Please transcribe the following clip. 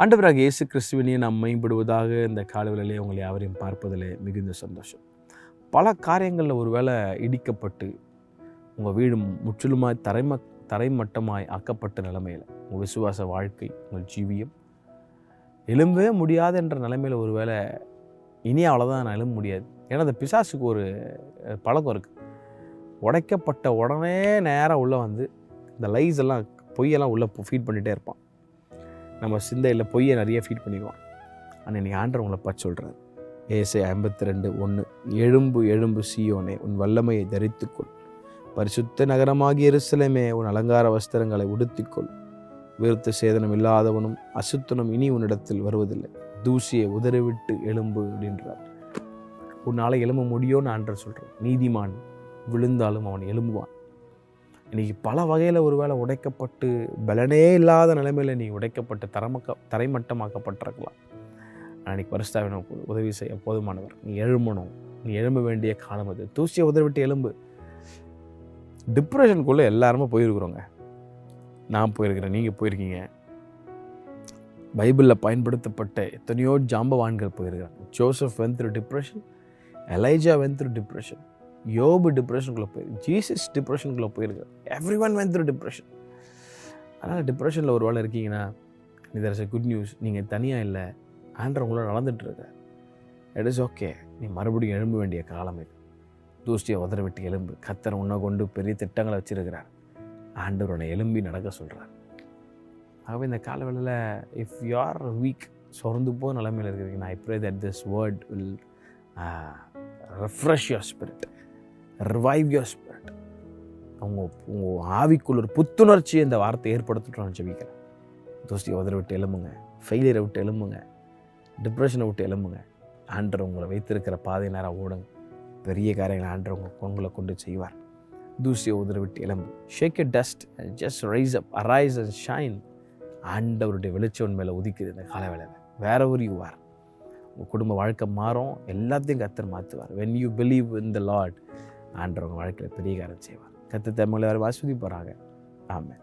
ஆண்டவராக இயேசு கிறிஸ்துவினையே நாம் மேம்படுவதாக இந்த காலவெளியிலே உங்களை யாவரையும் பார்ப்பதிலே மிகுந்த சந்தோஷம். பல காரியங்களில் ஒரு வேளை இடிக்கப்பட்டு உங்கள் வீடு முற்றிலுமாய் தரைமட்டமாய் ஆக்கப்பட்ட நிலைமையில் உங்கள் விசுவாச வாழ்க்கை, உங்கள் ஜீவியம் எழும்பவே முடியாது என்ற நிலைமையில் ஒரு வேளை இனி அவ்வளோதான் நான் எழும்ப முடியாது. ஏன்னா அந்த பிசாசுக்கு ஒரு பழக்கம் இருக்குது. உடைக்கப்பட்ட உடனே நேராக உள்ளே வந்து இந்த லைஸ் எல்லாம் பொய்யெல்லாம் உள்ளே ஃபீட் பண்ணிகிட்டே இருப்பான். நம்ம சிந்தையில் பொய்யை நிறைய ஃபீட் பண்ணிடுவான். ஆனால் இன்றைக்கி ஆண்டவர் உங்களை பார்த்து சொல்கிறார், ஏசாயா 52:1, எழும்பு எழும்பு சீயோனே, உன் வல்லமையை தரித்துக்கொள், பரிசுத்த நகரமாகிய எருசலேமே, உன் அலங்கார வஸ்திரங்களை உடுத்திக்கொள், விருத்த சேதனம் இல்லாதவனும் அசுத்தனும் இனி உன்னிடத்தில் வருவதில்லை, தூசியை உதறிவிட்டு எழும்பு அப்படின்றார். உன்னால் எழும்ப முடியும்னு ஆண்டவர் சொல்கிறார். நீதிமான் விழுந்தாலும் அவன் எழும்புவான். இன்றைக்கி பல வகையில் ஒரு வேளை உடைக்கப்பட்டு பலனே இல்லாத நிலைமையில் நீ உடைக்கப்பட்டு தரைமட்டமாக்கப்பட்டிருக்கலாம். நான் இன்றைக்கி பரிசுத்தாவின் உதவி செய்ய போதுமானவர். நீ எழும்பணும். நீ எழும்ப வேண்டிய காலம் அது. தூசியை உதறிவிட்டு எழும்பு. டிப்ரெஷனுக்குள்ளே எல்லாருமே போயிருக்கிறோங்க. நான் போயிருக்கிறேன், நீங்கள் போயிருக்கீங்க. பைபிளில் பயன்படுத்தப்பட்ட எத்தனையோ ஜாம்பவான்கள் போயிருக்கிறாங்க. Joseph went through depression, Elijah went through depression, யோபு டிப்ரெஷனுக்குள்ளே போயிருக்கு, ஜீசஸ் டிப்ரெஷனுக்குள்ளே போயிருக்காரு. Every one went through depression. அதனால் டிப்ரெஷனில் ஒரு வேளை இருக்கீங்கன்னா, there is a good news. நீங்கள் தனியாக இல்லை, ஆண்டவர் உங்களோட நடந்துகிட்ருக்க. It is okay. நீ மறுபடியும் எழும்ப வேண்டிய காலம் இது. தூசியை உதற விட்டு எலும்பு. கர்த்தர் உன்னை கொண்டு பெரிய திட்டங்களை வச்சுருக்கிறார். ஆண்டவர் உன்னை எலும்பி நடக்க சொல்கிறார். ஆகவே இந்த காலவேளையில் இஃப் யூ ஆர் வீக், சொர்ந்து போக நிலைமையில் இருக்கிறீங்கன்னா, I pray that this word will refresh your spirit, revive your spirit. உங்கள் ஆவிக்குள்ள ஒரு புத்துணர்ச்சியை இந்த வார்த்தை ஏற்படுத்திட்டோன்னு ஜெபிக்கிறேன். தூசியை உதற விட்டு எழும்புங்க, ஃபெயிலியரை விட்டு எழும்புங்க, டிப்ரெஷனை விட்டு எழும்புங்க. ஆண்டவர் உங்களை வைத்திருக்கிற பாதை நேரம் ஓடுங்க. பெரிய காரியங்களை ஆண்டவர் உங்களை கொண்டு செய்வார். தூசியை உதற விட்டு எழும்பு. Shake a dust and just rise up, arise and shine. ஆண்டவருடைய வெளிச்சம் மேலே உதிக்குது இந்த காலவேளையில். வேற ஒரு யூ ஆர். உங்கள் குடும்ப வாழ்க்கை மாறும். எல்லாத்தையும் கர்த்தர் மாற்றுவார். When you believe in the Lord, ஆண்டவர் உங்கள் வாழ்க்கையில் பெரிய காரியம் செய்வார். கர்த்தர் தமிழ் ஆஸ்வதிப்பாராக. ஆமென்.